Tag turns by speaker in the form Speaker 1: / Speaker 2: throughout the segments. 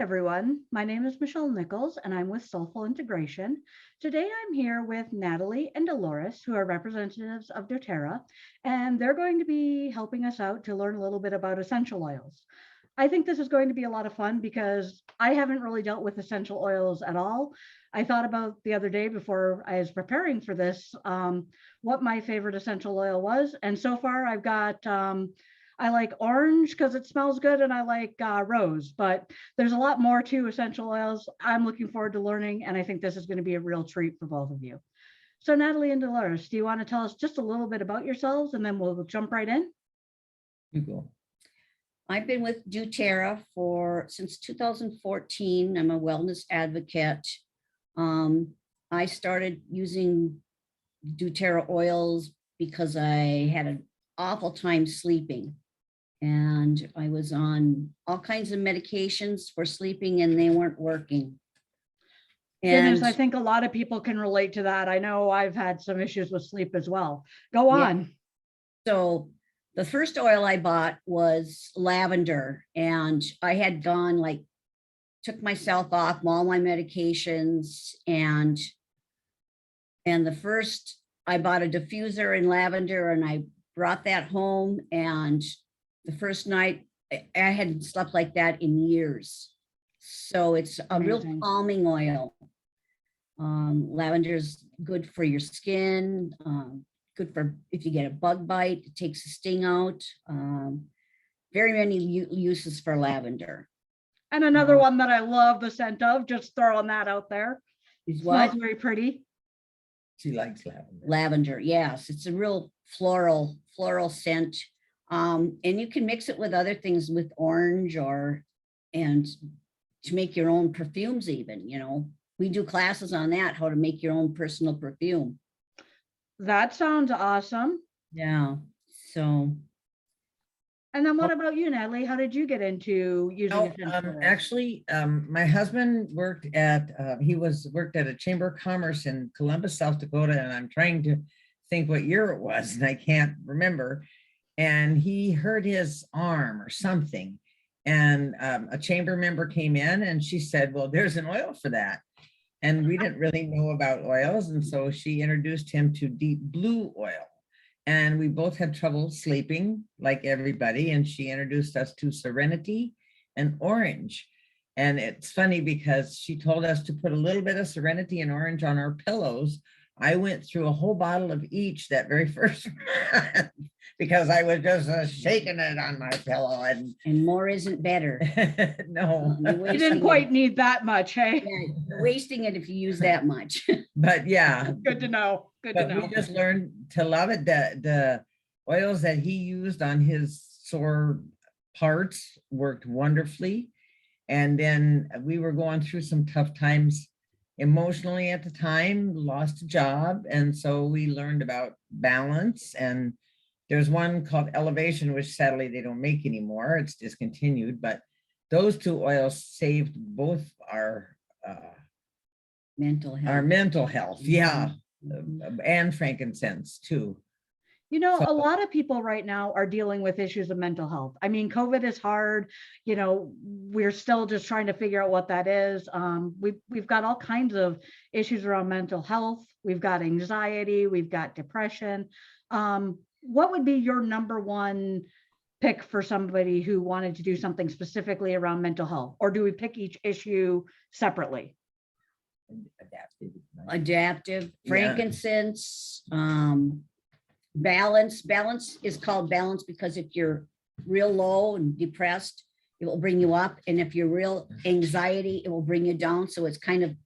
Speaker 1: Everyone. My name is Michelle Nichols and I'm with Soulful Integration. Today I'm here with Natalie and Dolores, who are representatives of Doterra, and they're going to be helping us out to learn a little bit about essential oils. I think this is going to be a lot of fun because I haven't really dealt with essential oils at all. I thought about the other day before I was preparing for this, what my favorite essential oil was. And so far I've got I like orange because it smells good, and I like rose, but there's a lot more to essential oils. I'm looking forward to learning, and I think this is going to be a real treat for both of you. So, Natalie and Dolores, do you want to tell us just a little bit about yourselves, and then we'll jump right in?
Speaker 2: You go.
Speaker 3: I've been with Doterra since 2014. I'm a wellness advocate. I started using Doterra oils because I had an awful time sleeping. And I was on all kinds of medications for sleeping and they weren't working.
Speaker 1: Goodness, I think a lot of people can relate to that. I know I've had some issues with sleep as well. Go on.
Speaker 3: So the first oil I bought was lavender, and I had took myself off all my medications, and the first I bought a diffuser in lavender and I brought that home, and the first night I hadn't slept like that in years. So it's a real calming oil. Lavender is good for your skin, good for if you get a bug bite, it takes the sting out. Very many uses for lavender.
Speaker 1: And another one that I love the scent of, just throwing that out there.
Speaker 3: Is what?
Speaker 1: Smells very pretty.
Speaker 2: She likes lavender.
Speaker 3: Lavender, yes. It's a real floral scent. And you can mix it with other things, with orange and to make your own perfumes even, We do classes on that, how to make your own personal perfume.
Speaker 1: That sounds awesome.
Speaker 3: Yeah, so.
Speaker 1: And then what about you, Natalie? How did you get into using
Speaker 2: actually, my husband worked at a Chamber of Commerce in Columbus, South Dakota, and I'm trying to think what year it was, and I can't remember. And he hurt his arm or something, and a chamber member came in and she said, well, there's an oil for that. And we didn't really know about oils, and so she introduced him to deep blue oil. And we both had trouble sleeping like everybody. And she introduced us to Serenity and Orange. And it's funny because she told us to put a little bit of Serenity and Orange on our pillows. I went through a whole bottle of each that very first month because I was just shaking it on my pillow.
Speaker 3: And more isn't better.
Speaker 2: No.
Speaker 1: You didn't quite need that much, hey?
Speaker 3: Yeah, you're wasting it if you use that much.
Speaker 2: But yeah.
Speaker 1: Good to know. Good to know.
Speaker 2: We just learned to love it. The oils that he used on his sore parts worked wonderfully. And then we were going through some tough times emotionally at the time, lost a job. And so we learned about balance. And there's one called Elevation, which sadly they don't make anymore. It's discontinued, but those two oils saved both our
Speaker 3: mental health.
Speaker 2: Yeah. And frankincense too.
Speaker 1: A lot of people right now are dealing with issues of mental health. I mean, COVID is hard. We're still just trying to figure out what that is. We've got all kinds of issues around mental health. We've got anxiety. We've got depression. What would be your number one pick for somebody who wanted to do something specifically around mental health? Or do we pick each issue separately?
Speaker 3: Adaptive, frankincense, balance. Balance is called balance because if you're real low and depressed, it will bring you up. And if you're real anxiety, it will bring you down. So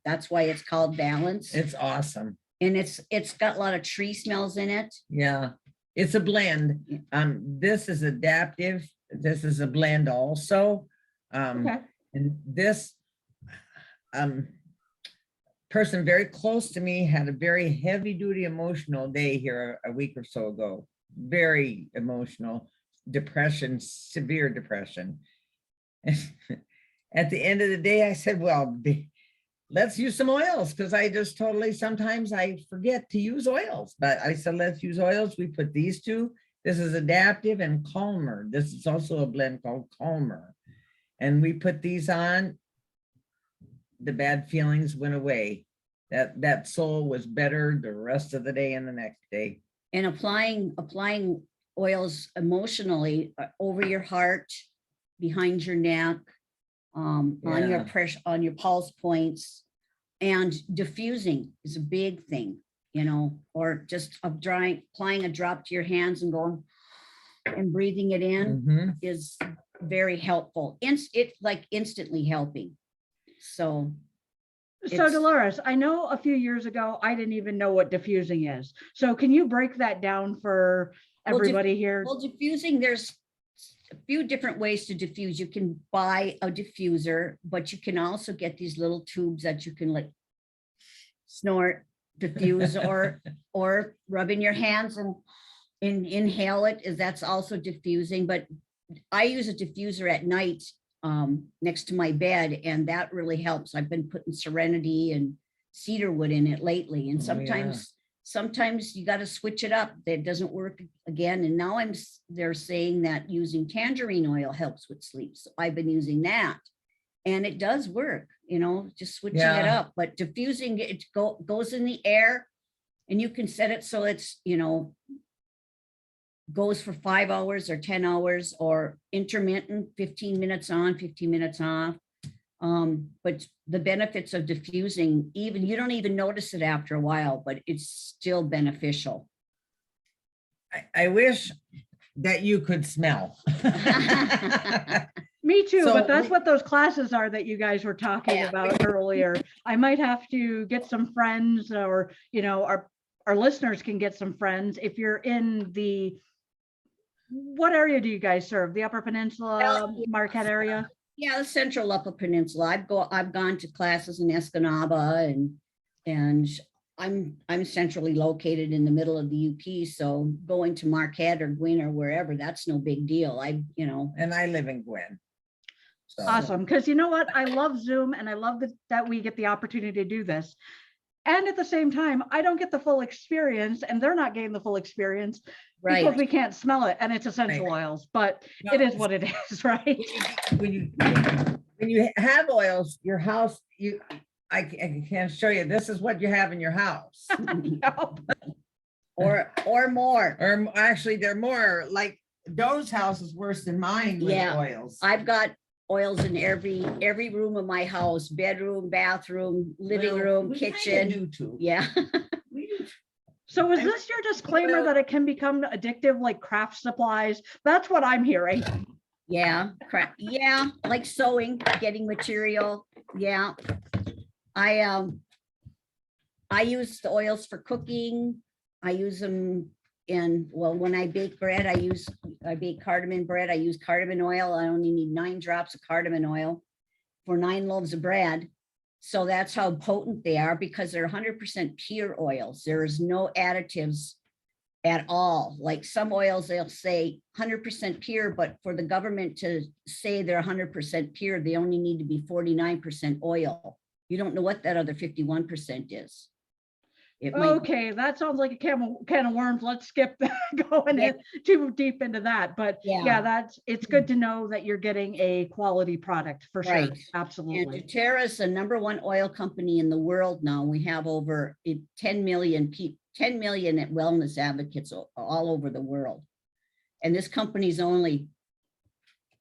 Speaker 3: that's why it's called balance.
Speaker 2: It's awesome.
Speaker 3: And it's got a lot of tree smells in it.
Speaker 2: Yeah, it's a blend. This is adaptive. This is a blend also.
Speaker 1: Okay.
Speaker 2: And this person very close to me had a very heavy duty emotional day here a week or so ago. Very emotional, depression, severe depression. At the end of the day, I said, well, let's use some oils, because I just sometimes I forget to use oils, but I said, let's use oils. We put these two. This is adaptive and calmer. This is also a blend called calmer. And we put these on the bad feelings went away. That soul was better the rest of the day and the next day.
Speaker 3: And applying oils emotionally over your heart, behind your neck, on your
Speaker 2: Yeah.
Speaker 3: pressure, on your pulse points, and diffusing is a big thing, you know, or just applying a drop to your hands and going and breathing it in
Speaker 2: Mhm.
Speaker 3: is very helpful. It's like instantly helping. So
Speaker 1: So
Speaker 3: it's-
Speaker 1: Dolores, I know a few years ago, I didn't even know what diffusing is. So can you break that down for
Speaker 3: Well,
Speaker 1: everybody here?
Speaker 3: well, diffusing, there's a few different ways to diffuse. You can buy a diffuser, but you can also get these little tubes that you can like snort, diffuse, or rub in your hands and inhale it. That's also diffusing. But I use a diffuser at night next to my bed, and that really helps. I've been putting Serenity and cedar wood in it lately, and
Speaker 2: Oh, yeah.
Speaker 3: sometimes you got to switch it up. That doesn't work again. And now they're saying that using tangerine oil helps with sleep. So I've been using that, and it does work, you know, just switching it
Speaker 2: Yeah.
Speaker 3: up. But diffusing it goes in the air, and you can set it so it's, you know, goes for 5 hours or 10 hours or intermittent, 15 minutes on, 15 minutes off. But the benefits of diffusing, even you don't even notice it after a while, but it's still beneficial.
Speaker 2: I wish that you could smell.
Speaker 1: Me too,
Speaker 2: So
Speaker 1: but that's what those classes are that you guys were talking
Speaker 3: Yeah.
Speaker 1: about earlier. I might have to get some friends, or, you know, our listeners can get some friends. If you're in what area do you guys serve? The Upper Peninsula,
Speaker 3: Well,
Speaker 1: Marquette area?
Speaker 3: Yeah, the Central Upper Peninsula. I've gone to classes in Escanaba, and I'm centrally located in the middle of the UP. So going to Marquette or Gwin or wherever, that's no big deal.
Speaker 2: And I live in Gwen. So,
Speaker 1: Awesome. Because you know what? I love Zoom, and I love that we get the opportunity to do this. And at the same time, I don't get the full experience, and they're not getting the full experience because
Speaker 3: Right.
Speaker 1: we can't smell it, and it's essential
Speaker 2: Right.
Speaker 1: oils, but
Speaker 2: No,
Speaker 1: it is what it is, right?
Speaker 2: when you have oils, your house, I can't show you. This is what you have in your house.
Speaker 3: Or more.
Speaker 2: Or actually, they're more like Doe's house is worse than mine with
Speaker 3: Yeah.
Speaker 2: oils.
Speaker 3: I've got oils in every room of my house: bedroom, bathroom, living
Speaker 2: Well,
Speaker 3: room,
Speaker 2: we kinda
Speaker 3: kitchen.
Speaker 2: do too.
Speaker 3: Yeah.
Speaker 2: We do.
Speaker 1: So is this your disclaimer that it can become addictive like craft supplies? That's what I'm hearing.
Speaker 3: Yeah, crap. Yeah, like sewing, getting material. Yeah. I use the oils for cooking. I use them when I bake bread, I bake cardamom bread. I use cardamom oil. I only need 9 drops of cardamom oil for 9 loaves of bread. So that's how potent they are, because they're 100% pure oils. There is no additives at all. Like some oils, they'll say 100% pure, but for the government to say they're 100% pure, they only need to be 49% oil. You don't know what that other 51% is. It might,
Speaker 1: Okay, that sounds like a can of worms. Let's skip that, going
Speaker 3: Yeah.
Speaker 1: in too deep into that. But
Speaker 3: Yeah.
Speaker 1: yeah, it's good to know that you're getting a quality product for sure.
Speaker 3: Right. And
Speaker 1: Absolutely.
Speaker 3: Doterra is the #1 oil company in the world now. We have over 10 million wellness advocates all over the world. And this company's only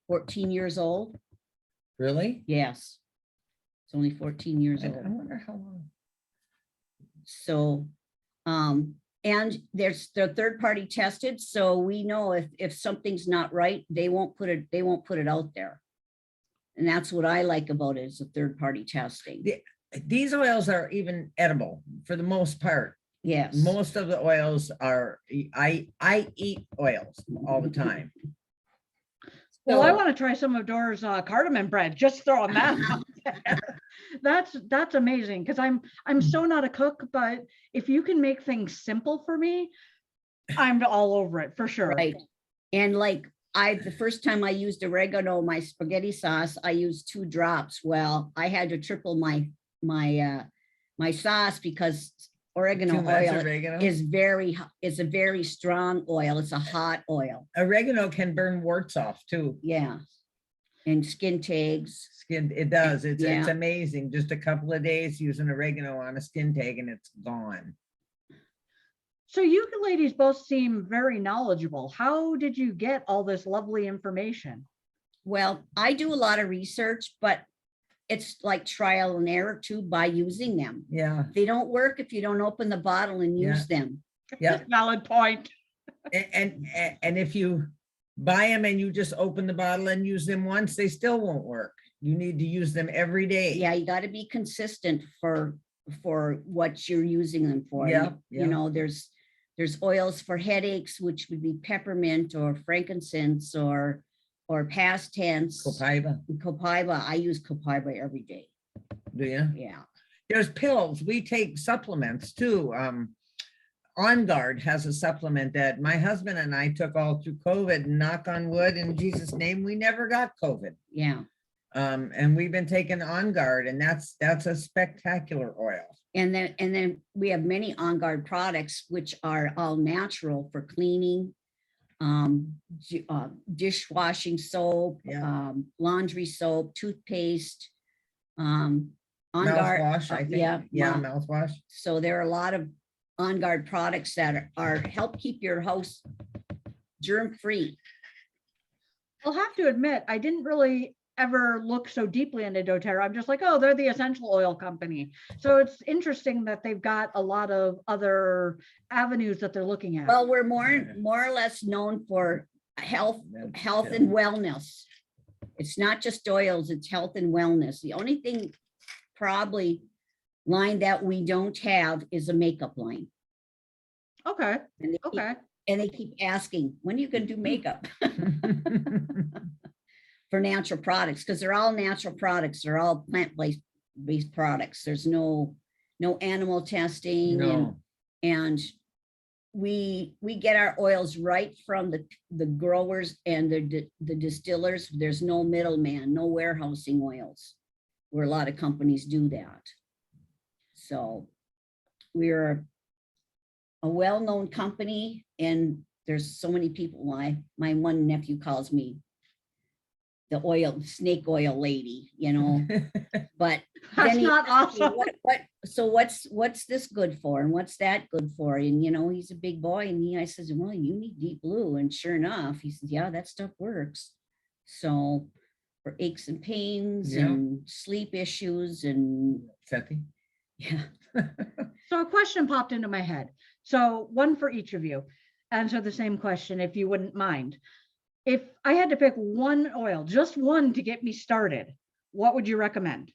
Speaker 3: 14 years old.
Speaker 2: Really?
Speaker 3: Yes. It's only 14 years
Speaker 2: I
Speaker 3: old.
Speaker 2: wonder how long.
Speaker 3: So, and they're third party tested. So we know if something's not right, they won't put it out there. And that's what I like about it, is the third party testing.
Speaker 2: These oils are even edible for the most part.
Speaker 3: Yes.
Speaker 2: Most of the oils are, I eat oils all the time.
Speaker 1: Well, I
Speaker 2: So-
Speaker 1: want to try some of Dora's cardamom bread. Just throwing that out there. That's amazing, because I'm so not a cook, but if you can make things simple for me, I'm all over it for sure.
Speaker 3: Right. And like the first time I used oregano, my spaghetti sauce, I used 2 drops. Well, I had to triple my sauce, because oregano
Speaker 2: Too much
Speaker 3: oil
Speaker 2: oregano?
Speaker 3: is a very strong oil. It's a hot oil.
Speaker 2: Oregano can burn warts off too.
Speaker 3: Yeah. and skin tags.
Speaker 2: Skin, it does. It's
Speaker 3: Yeah.
Speaker 2: amazing. Just a couple of days using oregano on a skin tag and it's gone.
Speaker 1: So you ladies both seem very knowledgeable. How did you get all this lovely information?
Speaker 3: Well, I do a lot of research, but it's like trial and error too by using them.
Speaker 2: Yeah.
Speaker 3: They don't work if you don't open the bottle and use them.
Speaker 2: Yeah.
Speaker 1: Valid point.
Speaker 2: And if you buy them and you just open the bottle and use them once, they still won't work. You need to use them every day.
Speaker 3: Yeah, you got to be consistent for what you're using them for.
Speaker 2: Yeah,
Speaker 3: You know, there's oils for headaches, which would be peppermint or frankincense or past tense. Copaiba. I use copaiba every day.
Speaker 2: Do you?
Speaker 3: Yeah.
Speaker 2: There's pills. We take supplements too. On Guard has a supplement that my husband and I took all through COVID. Knock on wood, in Jesus' name, we never got COVID.
Speaker 3: Yeah.
Speaker 2: And we've been taking On Guard, and that's a spectacular oil.
Speaker 3: And then we have many On Guard products, which are all natural for cleaning, dishwashing soap,
Speaker 2: Yeah.
Speaker 3: laundry soap, toothpaste, On Guard.
Speaker 2: Mouthwash, I think. Yeah, mouthwash.
Speaker 3: So there are a lot of On Guard products that are help keep your house germ free.
Speaker 1: I'll have to admit, I didn't really ever look so deeply into doTERRA. I'm just like, oh, they're the essential oil company. So it's interesting that they've got a lot of other avenues that they're looking at.
Speaker 3: Well, we're more or less known for health and wellness. It's not just oils, it's health and wellness. The only thing probably line that we don't have is a makeup line.
Speaker 1: Okay.
Speaker 3: And they keep asking, when are you going to do makeup? For natural products, because they're all natural products. They're all plant-based products. There's no animal testing.
Speaker 2: No.
Speaker 3: And we get our oils right from the growers and the distillers. There's no middleman, no warehousing oils, where a lot of companies do that. So we're a well-known company, and there's so many people. My one nephew calls me the snake oil lady, you know. But
Speaker 1: That's
Speaker 3: then he
Speaker 1: not
Speaker 3: asked me,
Speaker 1: awesome.
Speaker 3: what's this good for, and what's that good for? And you know, he's a big boy, and I says, well, you need deep blue, and sure enough, he says, yeah, that stuff works. So for aches and pains and sleep issues and yeah.
Speaker 1: So a question popped into my head. So one for each of you. Answer the same question, if you wouldn't mind. If I had to pick one oil, just one to get me started, what would you recommend?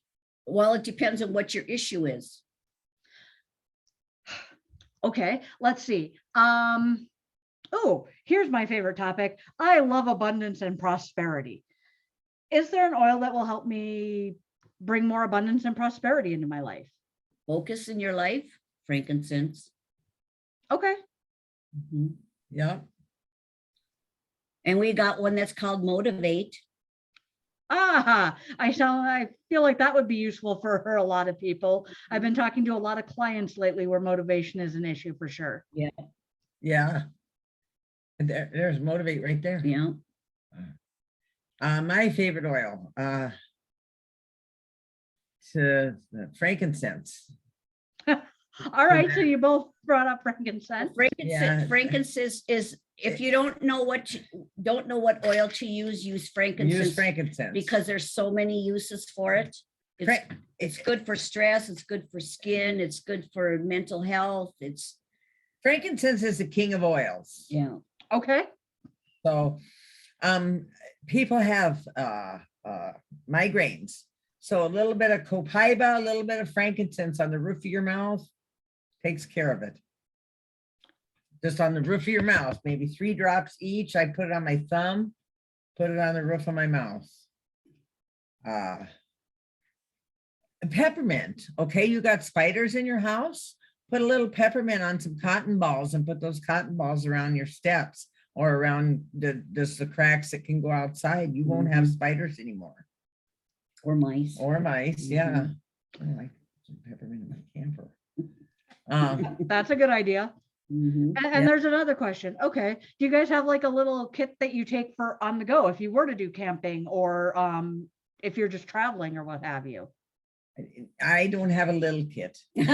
Speaker 3: Well, it depends on what your issue is.
Speaker 1: Okay, let's see. Oh, here's my favorite topic. I love abundance and prosperity. Is there an oil that will help me bring more abundance and prosperity into my life?
Speaker 3: Focus in your life, frankincense.
Speaker 1: Okay.
Speaker 3: Mm-hmm.
Speaker 2: Yeah.
Speaker 3: And we got one that's called Motivate.
Speaker 1: I feel like that would be useful for a lot of people. I've been talking to a lot of clients lately where motivation is an issue for sure.
Speaker 3: Yeah.
Speaker 2: Yeah. And there's Motivate right there.
Speaker 3: Yeah.
Speaker 2: My favorite oil, frankincense.
Speaker 1: All right, so you both brought up frankincense.
Speaker 3: Frankincense is, if you don't know what oil to use frankincense.
Speaker 2: Use frankincense.
Speaker 3: Because there's so many uses for it. It's good for stress. It's good for skin. It's good for mental health.
Speaker 2: Frankincense is the king of oils.
Speaker 3: Yeah.
Speaker 1: Okay.
Speaker 2: So people have migraines. So a little bit of copaiba, a little bit of frankincense on the roof of your mouth takes care of it. Just on the roof of your mouth, maybe 3 drops each. I put it on my thumb, put it on the roof of my mouth. Peppermint. Okay, you got spiders in your house? Put a little peppermint on some cotton balls and put those cotton balls around your steps or around the cracks that can go outside. You won't have spiders anymore.
Speaker 3: Or mice.
Speaker 2: Yeah. I like some peppermint in my camper.
Speaker 1: That's a good idea.
Speaker 3: Mhm.
Speaker 1: And
Speaker 2: Yeah.
Speaker 1: there's another question. Okay. Do you guys have like a little kit that you take for on the go if you were to do camping or if you're just traveling or what have you?
Speaker 2: I don't have a little kit.
Speaker 3: We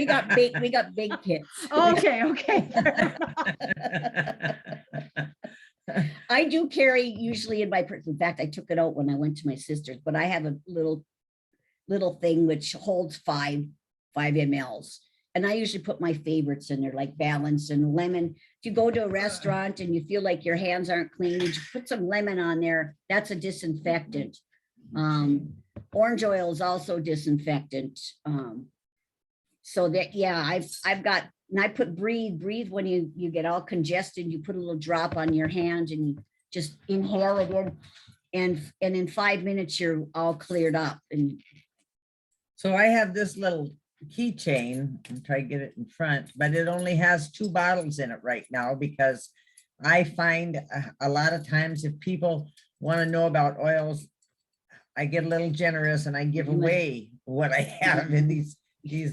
Speaker 3: got big kits.
Speaker 1: Okay, okay.
Speaker 3: I do carry usually in my purse. In fact, I took it out when I went to my sister's, but I have a little thing which holds five mLs. And I usually put my favorites in there, like balance and lemon. If you go to a restaurant and you feel like your hands aren't clean, you just put some lemon on there. That's a disinfectant. Orange oil is also disinfectant. So that, yeah, I've got, and I put breathe when you get all congested, you put a little drop on your hand and you just inhale it in. And in 5 minutes, you're all cleared up. And
Speaker 2: So I have this little keychain and try to get it in front, but it only has 2 bottles in it right now because I find a lot of times if people want to know about oils, I get a little generous and I give away what I have in these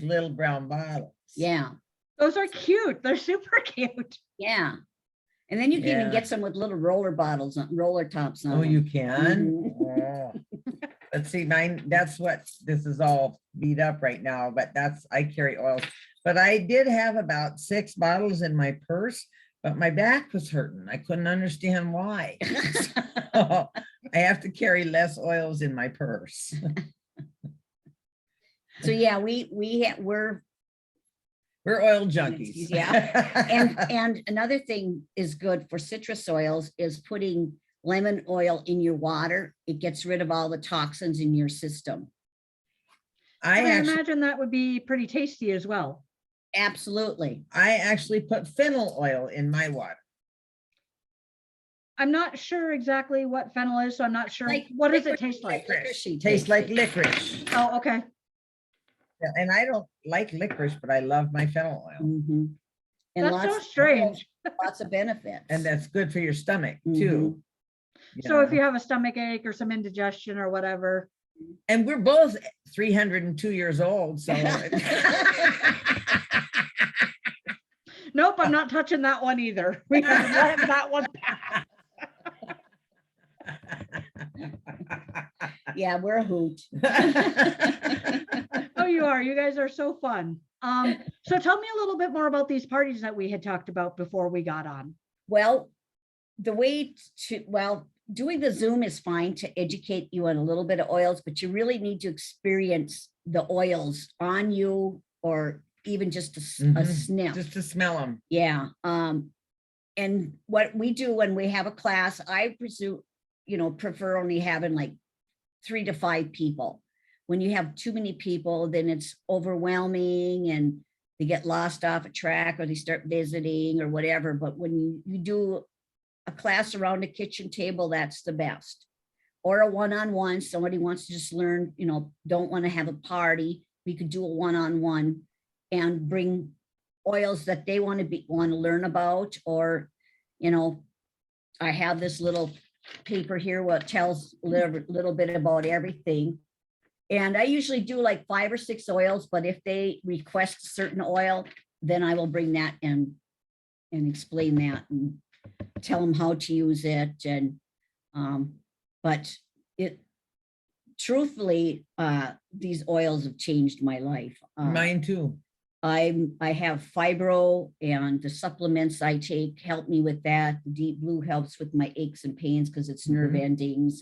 Speaker 2: little brown bottles.
Speaker 3: yeah,
Speaker 1: Those are cute. They're super cute.
Speaker 3: yeah. And then you can even
Speaker 2: Yeah.
Speaker 3: get some with little roller bottles, roller tops on
Speaker 2: Oh,
Speaker 3: them.
Speaker 2: you can?
Speaker 3: Mhm.
Speaker 2: Oh. Let's see, mine, that's what, this is all beat up right now, but I carry oils. But I did have about 6 bottles in my purse, but my back was hurting. I couldn't understand why. So I have to carry less oils in my purse.
Speaker 3: So yeah, we're
Speaker 2: We're oil junkies.
Speaker 3: Yeah. And another thing is good for citrus oils is putting lemon oil in your water. It gets rid of all the toxins in your system.
Speaker 1: And I
Speaker 2: I
Speaker 1: imagine that would be pretty tasty as well.
Speaker 3: Absolutely.
Speaker 2: actually put fennel oil in my water.
Speaker 1: I'm not sure exactly what fennel is, so I'm not sure.
Speaker 3: Like
Speaker 1: What does it
Speaker 3: licorice-
Speaker 1: taste like?
Speaker 3: licoricey
Speaker 2: Tastes like
Speaker 3: taste.
Speaker 2: licorice.
Speaker 1: Oh, okay.
Speaker 2: Yeah, and I don't like licorice, but I love my fennel oil.
Speaker 3: Mhm. And
Speaker 1: That's so
Speaker 3: lots,
Speaker 1: strange.
Speaker 3: lots of benefits.
Speaker 2: And that's good for your stomach
Speaker 3: Mhm.
Speaker 2: too.
Speaker 1: So if
Speaker 2: Yeah.
Speaker 1: you have a stomach ache or some indigestion or whatever,
Speaker 2: And we're both 302 years old, so.
Speaker 1: nope, I'm not touching that one either. We have to let that one pass.
Speaker 3: Yeah, we're a hoot.
Speaker 1: Oh, you are. You guys are so fun. So tell me a little bit more about these parties that we had talked about before we got on.
Speaker 3: Well, doing the Zoom is fine to educate you on a little bit of oils, but you really need to experience the oils on you or even just a
Speaker 2: Mhm.
Speaker 3: sniff.
Speaker 2: Just to smell them.
Speaker 3: Yeah. And what we do when we have a class, I presume, prefer only having like 3 to 5 people. When you have too many people, then it's overwhelming and they get lost off a track or they start visiting or whatever. But when you do a class around a kitchen table, that's the best. Or a one-on-one, somebody wants to just learn, don't want to have a party. We could do a one-on-one and bring oils that they want to learn about. Or, I have this little paper here what tells a little bit about everything. And I usually do like 5 or 6 oils, but if they request a certain oil, then I will bring that and explain that and tell them how to use it. And but truthfully, these oils have changed my life.
Speaker 2: Mine too.
Speaker 3: I have fibro, and the supplements I take help me with that. The Deep Blue helps with my aches and pains because it's nerve
Speaker 2: Mhm.
Speaker 3: endings,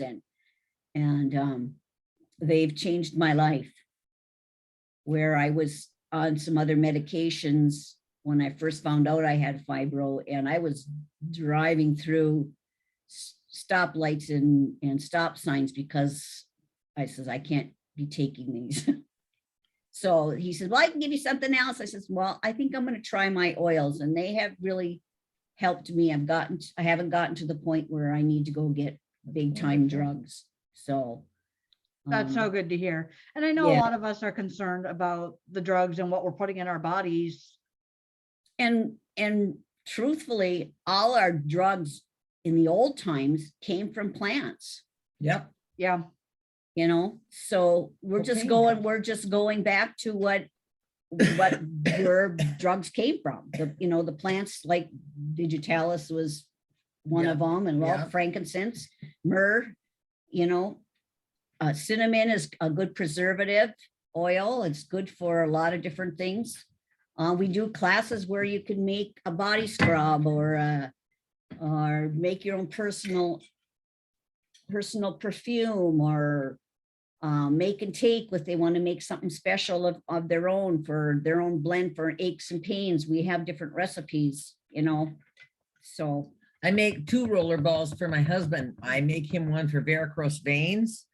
Speaker 3: and they've changed my life. Where I was on some other medications when I first found out I had fibro, and I was driving through stoplights and stop signs because I says, I can't be taking these. So he said, well, I can give you something else. I says, well, I think I'm going to try my oils, and they have really helped me. I haven't gotten to the point where I need to go get big time drugs. So
Speaker 1: That's so good to hear. And I know a
Speaker 3: yeah.
Speaker 1: lot of us are concerned about the drugs and what we're putting in our bodies.
Speaker 3: And truthfully, all our drugs in the old times came from plants,
Speaker 2: Yep.
Speaker 1: Yeah.
Speaker 3: so we're just
Speaker 2: Cocaine
Speaker 3: going back to what where drugs came from. The plants like digitalis was one of them, and
Speaker 2: yeah.
Speaker 3: frankincense, myrrh, cinnamon is a good preservative oil. It's good for a lot of different things. We do classes where you can make a body scrub or make your own personal perfume, or make and take if they want to make something special of their own for their own blend for aches and pains. We have different recipes, so.
Speaker 2: I make 2 roller balls for my husband. I make him one for varicose veins,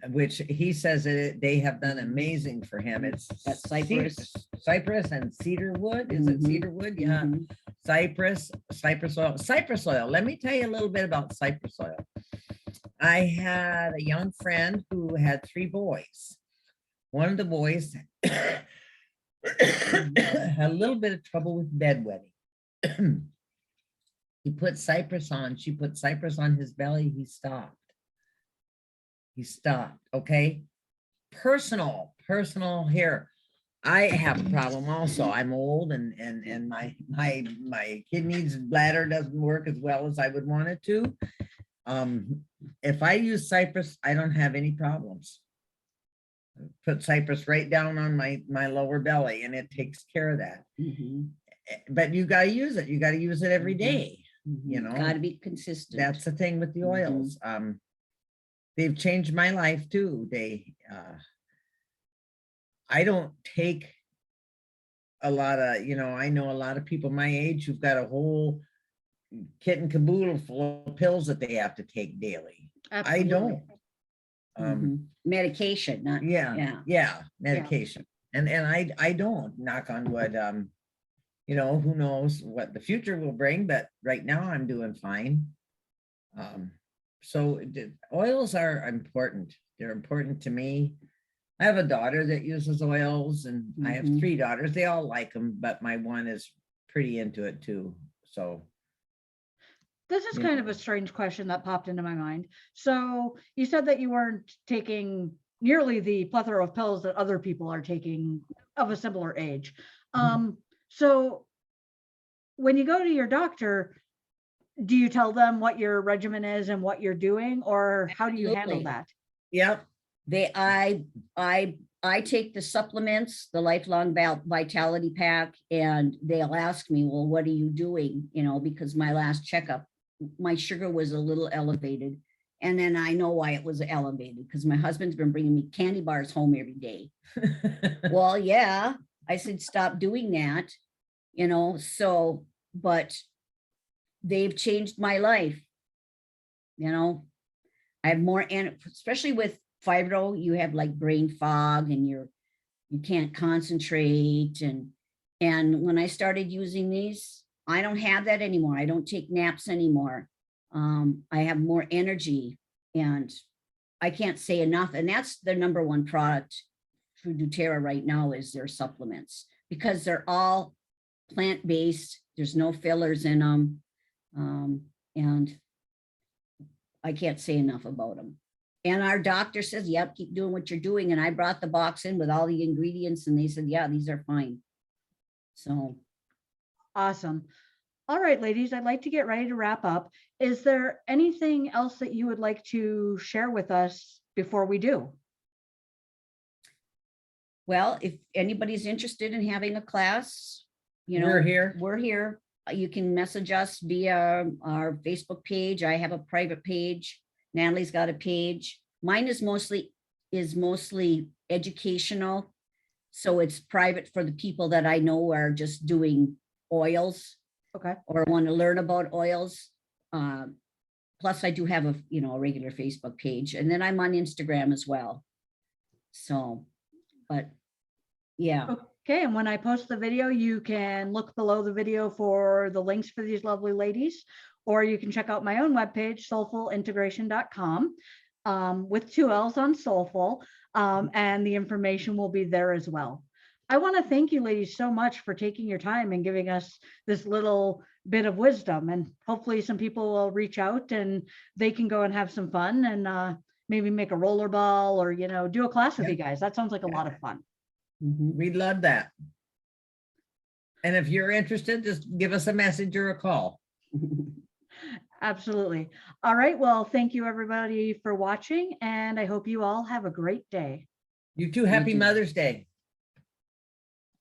Speaker 2: which he says that they have done amazing for him. It's
Speaker 3: That's cypress
Speaker 2: and cedar wood. Is it cedar wood? Yeah. Cypress oil. Let me tell you a little bit about cypress oil. I had a young friend who had 3 boys. One of the boys had a little bit of trouble with bedwetting. He put cypress on. She put cypress on his belly. He stopped. Okay. Personal here. I have a problem also. I'm old and my kidneys bladder doesn't work as well as I would want it to. If I use cypress, I don't have any problems. Put cypress right down on my lower belly and it takes care of that. But you got to use it. You got to use it every day.
Speaker 3: Got to be consistent.
Speaker 2: That's the thing with the oils. They've changed my life too. I don't take a lot of, I know a lot of people my age who've got a whole kit and caboodle full of pills that they have to take daily.
Speaker 1: Absolutely.
Speaker 2: I don't.
Speaker 3: Medication, not
Speaker 2: Medication. And I don't, knock on wood. Who knows what the future will bring, but right now I'm doing fine. So oils are important. They're important to me. I have a daughter that uses oils, and I have 3 daughters. They all like them, but my one is pretty into it too. So
Speaker 1: this is kind of a strange question that popped into my mind. So you said that you weren't taking nearly the plethora of pills that other people are taking of a similar age. So when you go to your doctor, do you tell them what your regimen is and what you're doing, or how do you handle that?
Speaker 2: Yep.
Speaker 3: I take the supplements, the lifelong vitality pack, and they'll ask me, well, what are you doing? Because my last checkup, my sugar was a little elevated. And then I know why it was elevated, because my husband's been bringing me candy bars home every day. Well, yeah, I said, stop doing that, so, but they've changed my life. I have more, and especially with fibro, you have like brain fog and you can't concentrate. And when I started using these, I don't have that anymore. I don't take naps anymore. I have more energy, and I can't say enough. And that's the number 1 product through Doterra right now is their supplements, because they're all plant-based. There's no fillers in them. And I can't say enough about them. And our doctor says, yep, keep doing what you're doing. And I brought the box in with all the ingredients, and they said, yeah, these are fine. So.
Speaker 1: Awesome. All right, ladies, I'd like to get ready to wrap up. Is there anything else that you would like to share with us before we do?
Speaker 3: Well, if anybody's interested in having a class,
Speaker 2: we're here.
Speaker 3: You can message us via our Facebook page. I have a private page. Natalie's got a page. Mine is mostly educational. So it's private for the people that I know are just doing oils.
Speaker 1: Okay.
Speaker 3: Or want to learn about oils. Plus I do have a regular Facebook page, and then I'm on Instagram as well. So, but yeah.
Speaker 1: Okay, and when I post the video, you can look below the video for the links for these lovely ladies, or you can check out my own webpage, soulfulintegration.com, with 2 L's on soulful, and the information will be there as well. I want to thank you ladies so much for taking your time and giving us this little bit of wisdom, and hopefully some people will reach out and they can go and have some fun and maybe make a rollerball or, do a class with you guys. That sounds like a lot of fun.
Speaker 3: Mhm.
Speaker 2: We'd love that. And if you're interested, just give us a message or a call.
Speaker 1: Absolutely. All right. Well, thank you everybody for watching, and I hope you all have a great day.
Speaker 2: You too. Happy
Speaker 3: too.
Speaker 2: Mother's Day.